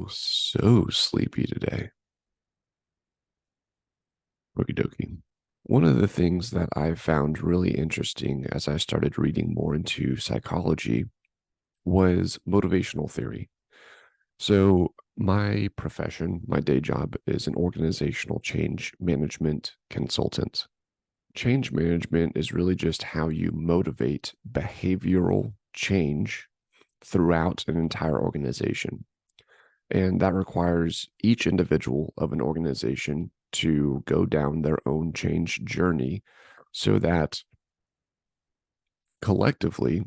So sleepy today. Okie dokie. One of the things that I found really interesting as I started reading more into psychology was motivational theory. So, my profession, my day job is an organizational change management consultant. Change management is really just how you motivate behavioral change throughout an entire organization. And that requires each individual of an organization to go down their own change journey so that collectively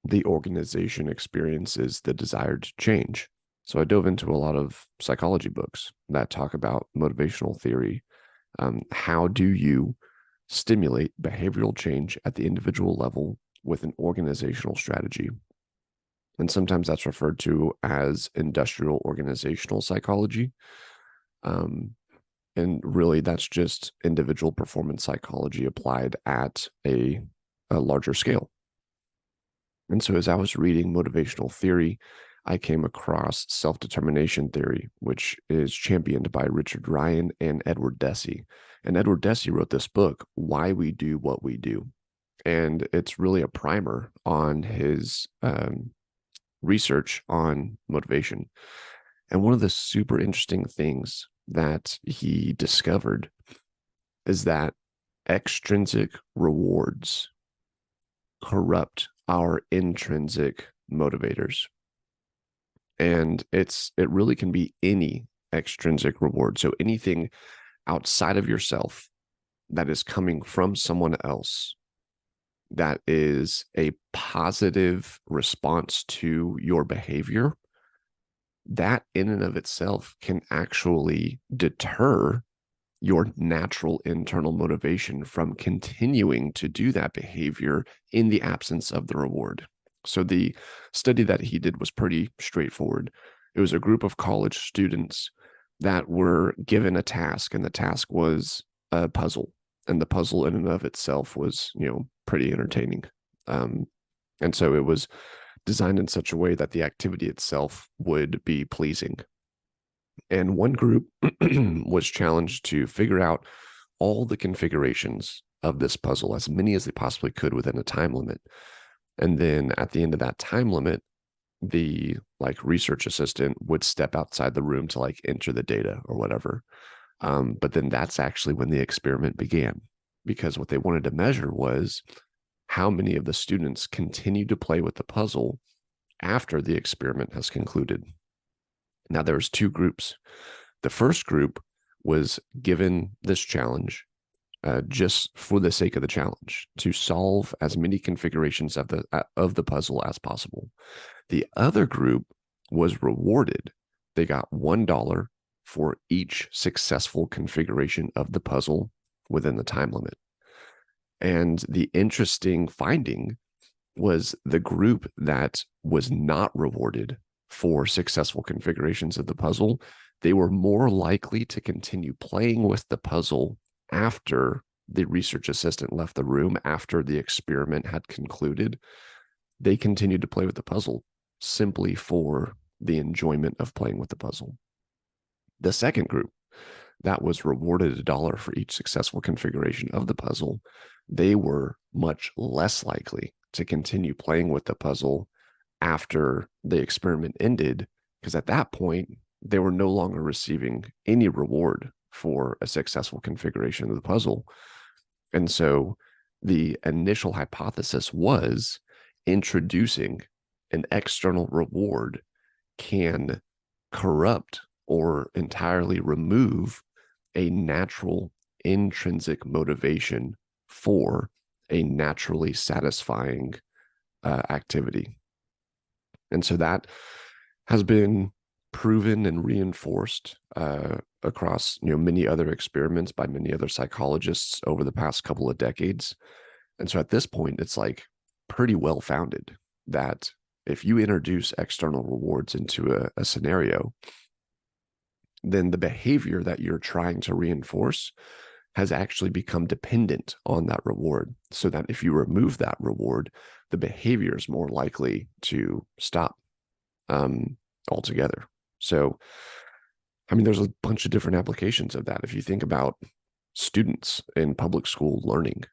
the organization experiences the desired change. So I dove into a lot of psychology books that talk about motivational theory. How do you stimulate behavioral change at the individual level with an organizational strategy? And sometimes that's referred to as industrial organizational psychology. Um, and really, that's just individual performance psychology applied at a larger scale. And so, as I was reading motivational theory, I came across self determination theory, which is championed by Richard Ryan and Edward Deci. And Edward Deci wrote this book, Why We Do What We Do. And it's really a primer on his research on motivation. And one of the super interesting things that he discovered is that extrinsic rewards corrupt our intrinsic motivators. And it really can be any extrinsic reward. So anything outside of yourself that is coming from someone else that is a positive response to your behavior, that in and of itself can actually deter your natural internal motivation from continuing to do that behavior in the absence of the reward. So the study that he did was pretty straightforward. It was a group of college students that were given a task, and the task was a puzzle. And the puzzle in and of itself was, pretty entertaining. And so it was designed in such a way that the activity itself would be pleasing. And one group was challenged to figure out all the configurations of this puzzle, as many as they possibly could within a time limit. And then at the end of that time limit, the research assistant would step outside the room to enter the data or whatever. But then that's actually when the experiment began, because what they wanted to measure was how many of the students continued to play with the puzzle after the experiment has concluded. Now, there was two groups. The first group was given this challenge just for the sake of the challenge to solve as many configurations of the puzzle as possible. The other group was rewarded. They got $1 for each successful configuration of the puzzle within the time limit. And the interesting finding was the group that was not rewarded for successful configurations of the puzzle, they were more likely to continue playing with the puzzle after the research assistant left the room, after the experiment had concluded. They continued to play with the puzzle simply for the enjoyment of playing with the puzzle. The second group that was rewarded $1 for each successful configuration of the puzzle, they were much less likely to continue playing with the puzzle after the experiment ended, because at that point, they were no longer receiving any reward for a successful configuration of the puzzle. And so the initial hypothesis was introducing an external reward can corrupt or entirely remove a natural intrinsic motivation for a naturally satisfying activity. And so that has been proven and reinforced across many other experiments by many other psychologists over the past couple of decades. And so at this point, it's pretty well founded that if you introduce external rewards into a scenario, then the behavior that you're trying to reinforce has actually become dependent on that reward, so that if you remove that reward, the behavior is more likely to stop altogether. So, I mean, there's a bunch of different applications of that. If you think about students in public school learning,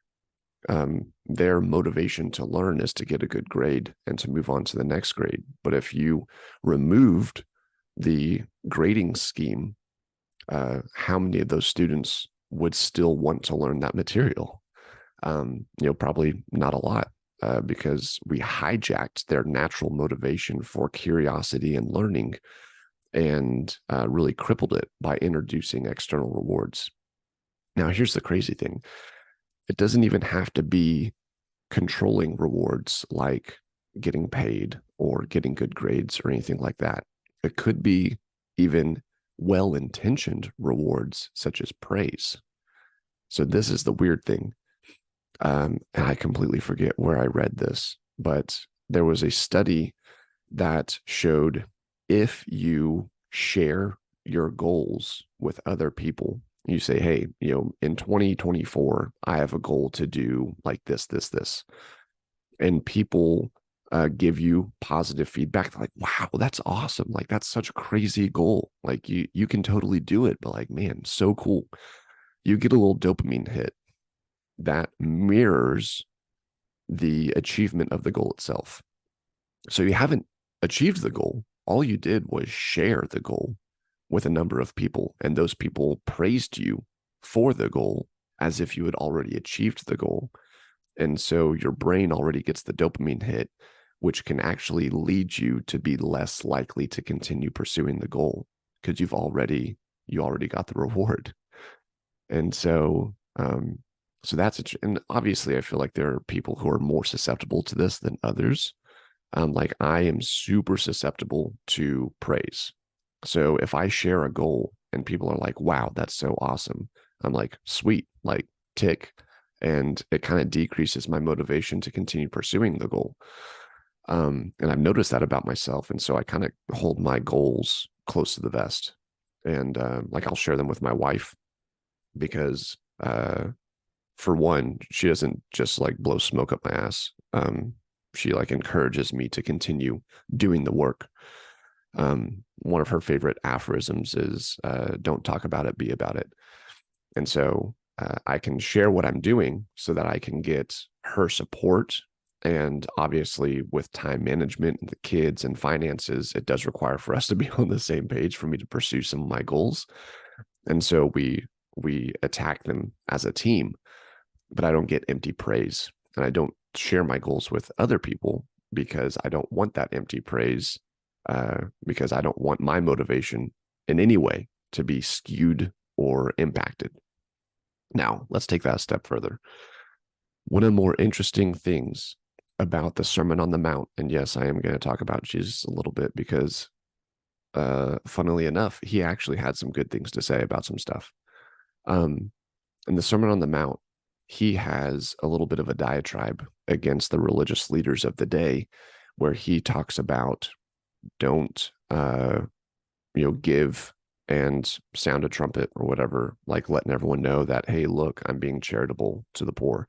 their motivation to learn is to get a good grade and to move on to the next grade. But if you removed the grading scheme, how many of those students would still want to learn that material? Probably not a lot, because we hijacked their natural motivation for curiosity and learning, and really crippled it by introducing external rewards. Now, here's the crazy thing. It doesn't even have to be controlling rewards like getting paid or getting good grades or anything like that. It could be even well-intentioned rewards such as praise. So this is the weird thing. And I completely forget where I read this, but there was a study that showed if you share your goals with other people, you say, hey, in 2024, I have a goal to do like this, and people give you positive feedback. They're like, wow, that's awesome. Like, that's such a crazy goal. Like, you can totally do it, but like, man, so cool. You get a little dopamine hit that mirrors the achievement of the goal itself. So you haven't achieved the goal. All you did was share the goal with a number of people, and those people praised you for the goal as if you had already achieved the goal. And so your brain already gets the dopamine hit, which can actually lead you to be less likely to continue pursuing the goal because you already got the reward. And so, and obviously I feel like there are people who are more susceptible to this than others. Like, I am super susceptible to praise. So if I share a goal and people are like, wow, that's so awesome, I'm like, sweet, like, tick. And it kind of decreases my motivation to continue pursuing the goal. And I've noticed that about myself. And so I kind of hold my goals close to the vest. And like, I'll share them with my wife because, for one, she doesn't just like blow smoke up my ass. She like encourages me to continue doing the work. One of her favorite aphorisms is, don't talk about it, be about it. And so I can share what I'm doing so that I can get her support. And obviously, with time management and the kids and finances, it does require for us to be on the same page for me to pursue some of my goals. And so we attack them as a team, but I don't get empty praise, and I don't share my goals with other people because I don't want that empty praise, because I don't want my motivation in any way to be skewed or impacted. Now, let's take that a step further. One of the more interesting things about the Sermon on the Mount, and yes, I am going to talk about Jesus a little bit because, funnily enough, he actually had some good things to say about some stuff. In the Sermon on the Mount, he has a little bit of a diatribe against the religious leaders of the day, where he talks about don't, give and sound a trumpet or whatever, like letting everyone know that, hey, look, I'm being charitable to the poor.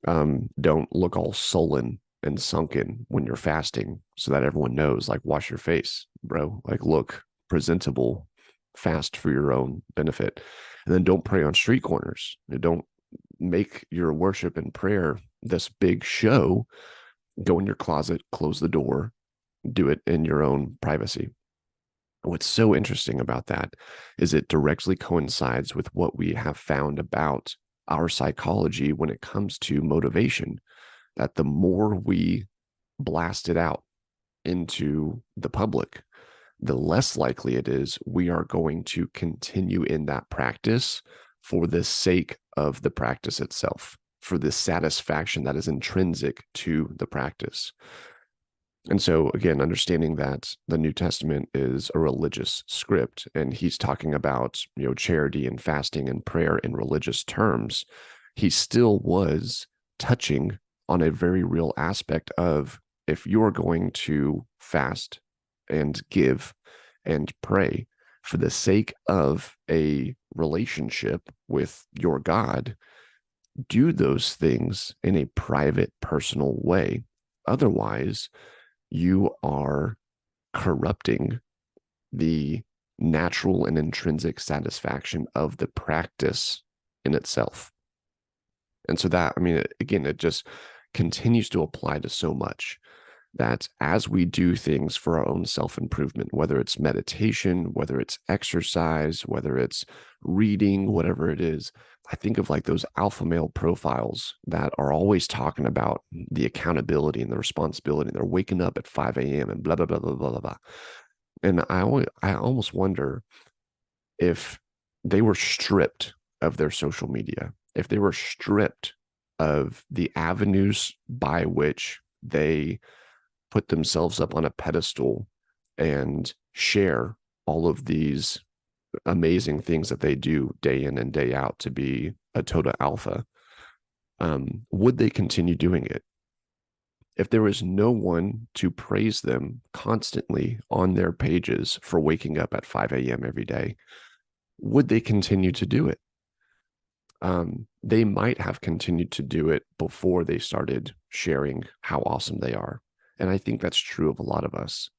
Don't look all sullen and sunken when you're fasting, so that everyone knows, like, wash your face, bro. Like, look presentable, fast for your own benefit. And then don't pray on street corners. Don't make your worship and prayer this big show. Go in your closet, close the door, do it in your own privacy. What's so interesting about that is it directly coincides with what we have found about our psychology when it comes to motivation, that the more we blast it out into the public, the less likely it is we are going to continue in that practice for the sake of the practice itself, for the satisfaction that is intrinsic to the practice. And so, again, understanding that the New Testament is a religious script, and he's talking about, charity and fasting and prayer in religious terms, he still was touching on a very real aspect of, if you're going to fast and give and pray, for the sake of a relationship with your God, do those things in a private, personal way. Otherwise, you are corrupting the natural and intrinsic satisfaction of the practice in itself. And so that, I mean, again, it just continues to apply to so much that as we do things for our own self improvement, whether it's meditation, whether it's exercise, whether it's reading, whatever it is, I think of like those alpha male profiles that are always talking about the accountability and the responsibility. They're waking up at 5 a.m. and blah, blah, blah, blah, blah, blah, blah. And I almost wonder if they were stripped of their social media, if they were stripped of the avenues by which they put themselves up on a pedestal and share all of these amazing things that they do day in and day out to be a total alpha, would they continue doing it? If there was no one to praise them constantly on their pages for waking up at 5 a.m. every day, would they continue to do it? They might have continued to do it before they started sharing how awesome they are. And I think that's true of a lot of us.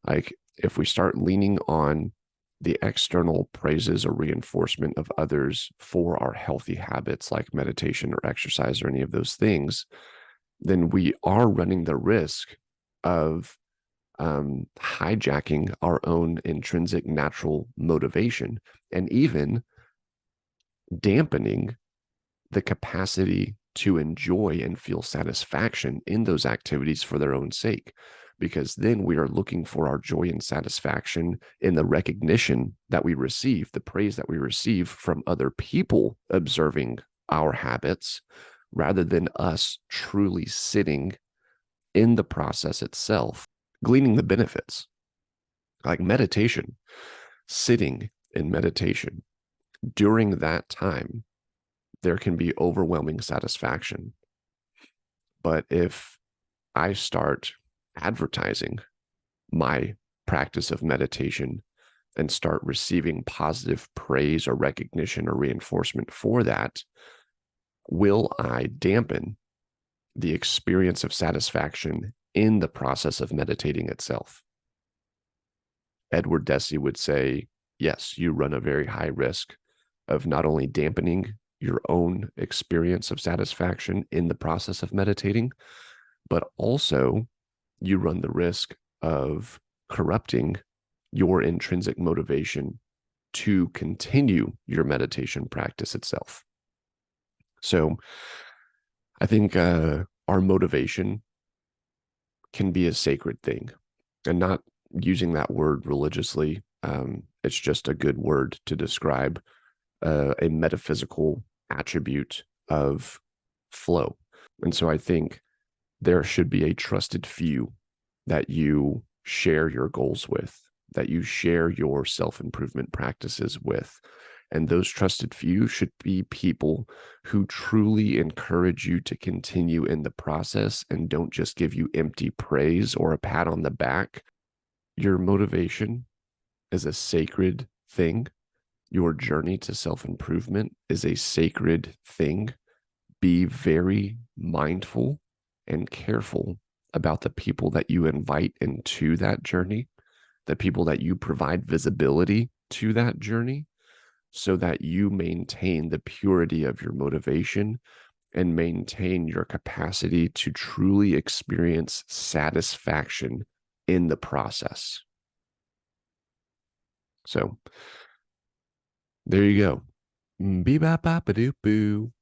Like, if we start leaning on the external praises or reinforcement of others for our healthy habits like meditation or exercise or any of those things, then we are running the risk of hijacking our own intrinsic natural motivation and even dampening the capacity to enjoy and feel satisfaction in those activities for their own sake. Because then we are looking for our joy and satisfaction in the recognition that we receive, the praise that we receive from other people observing our habits, rather than us truly sitting in the process itself, gleaning the benefits. Like meditation, sitting in meditation, during that time, there can be overwhelming satisfaction. But if I start advertising my practice of meditation and start receiving positive praise or recognition or reinforcement for that, will I dampen the experience of satisfaction in the process of meditating itself? Edward Deci would say, yes, you run a very high risk of not only dampening your own experience of satisfaction in the process of meditating, but also you run the risk of corrupting your intrinsic motivation to continue your meditation practice itself. So I think our motivation can be a sacred thing, and not using that word religiously. It's just a good word to describe a metaphysical attribute of flow. And so I think there should be a trusted few that you share your goals with, that you share your self-improvement practices with. And those trusted few should be people who truly encourage you to continue in the process and don't just give you empty praise or a pat on the back. Your motivation is a sacred thing. Your journey to self-improvement is a sacred thing. Be very mindful and careful about the people that you invite into that journey, the people that you provide visibility to that journey, so that you maintain the purity of your motivation and maintain your capacity to truly experience satisfaction in the process. So there you go. Bee bop bop a doop boo.